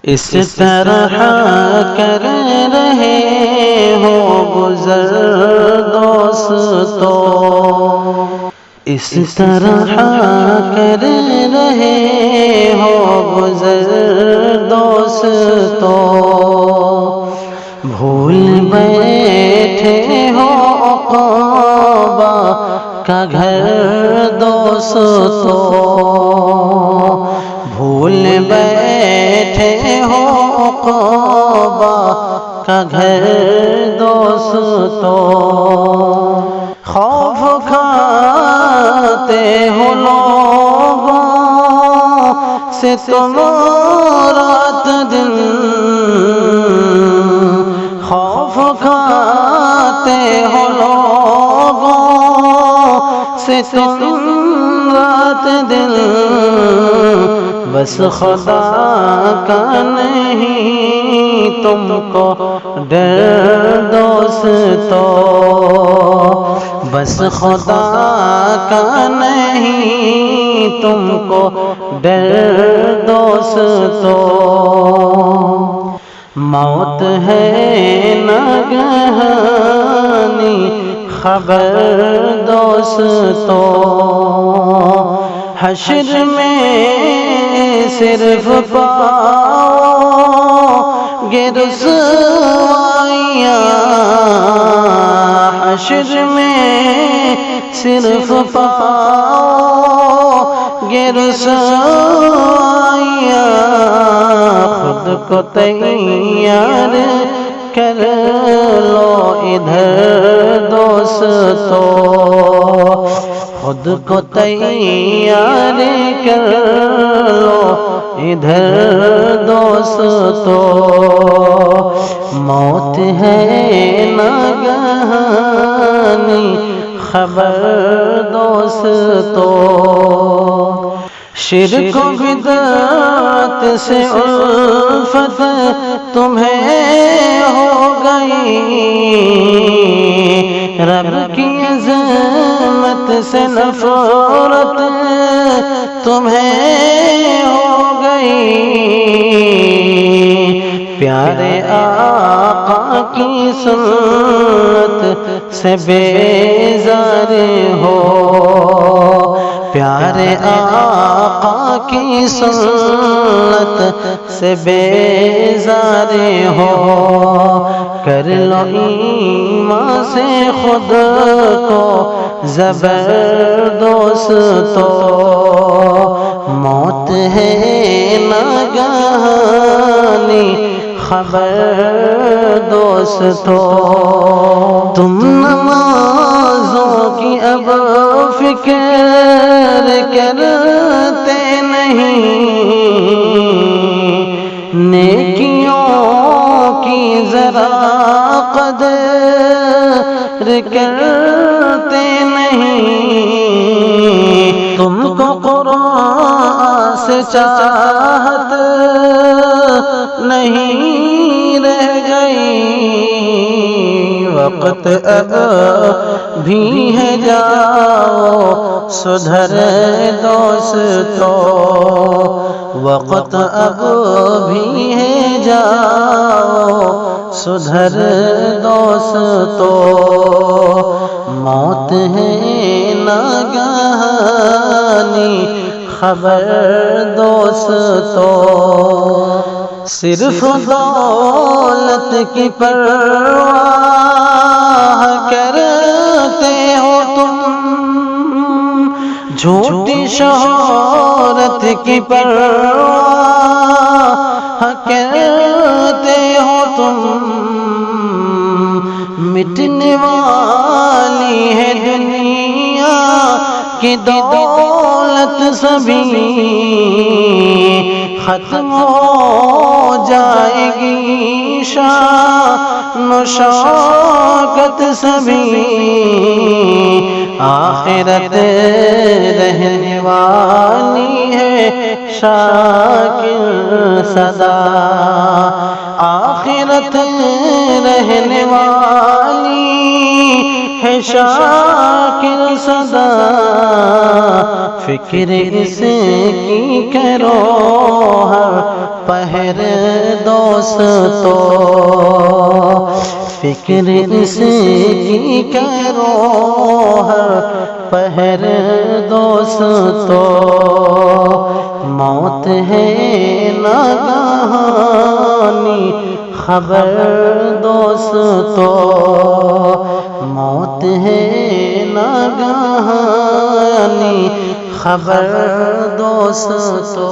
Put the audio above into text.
اس طرح کر رہے ہو گزر دوستو، اس طرح کر رہے ہو گزر دوستو، بھول بیٹھے ہو عقبہ کا گھر دوستو، بھول بیٹھے ہو عقبہ کا گھر دوستو، خوف کھاتے ہو لوگوں سے تم رات دن، خوف کھاتے ہو لوگوں سے تم رات دن، بس خدا کا نہیں تم کو ڈر دوستو، بس خدا کا نہیں تم کو ڈر دوستو، موت ہے ناگہانی خبر دوستو، حشر میں صرف پاؤ گے رسوائیاں، حشر میں صرف پاؤ گے رسوائیاں، خود کو تیار کر لو ادھر دوستو، خود کو تیار کر لو ادھر دوستو، موت ہے ناگہانی خبر دوستو، شرک و بدعت سے الفت تمہیں ہو گئی، رب کی عظمت سے نفرت تمہیں ہو گئی، پیارے آقا کی سنت سے بیزار ہو، پیارے آقا کی سنت سے بیزار ہو، کر لو ایمان سے خود کو زبردوستو، موت ہے ناگہانی خبر دوستو، تم نمازوں کی اب فکر کرتے نہیں، نیکیوں کی ذرا قدر کرتے نہیں، تم کو قرآن سے چاہت نہیں رہ گئی، وقت اب بھی ہے جاؤ سدھر دوستو، وقت اب بھی ہے جاؤ سدھر دوستو، موت ہے ناگہانی خبر دوستو، صرف دولت کی پرواہ کرتے ہو تم، جھوٹی شہرت کی پرواہ کرتے ہو تم، مٹنے والی ہے دنیا کی دولت سبھی، ختم ہو جائے گی شان و شوکت سبھی، آخرت رہنے والی ہے شاکر صدا، آخرت رہنے والی ہے شاکر صدا، فکر اس کی کرو ہر پہر دوستو، فکر اس کی کرو ہر پہر دوستو، موت ہے ناگہانی خبر دوستو، موت ہے ناگہانی خبر دوستو۔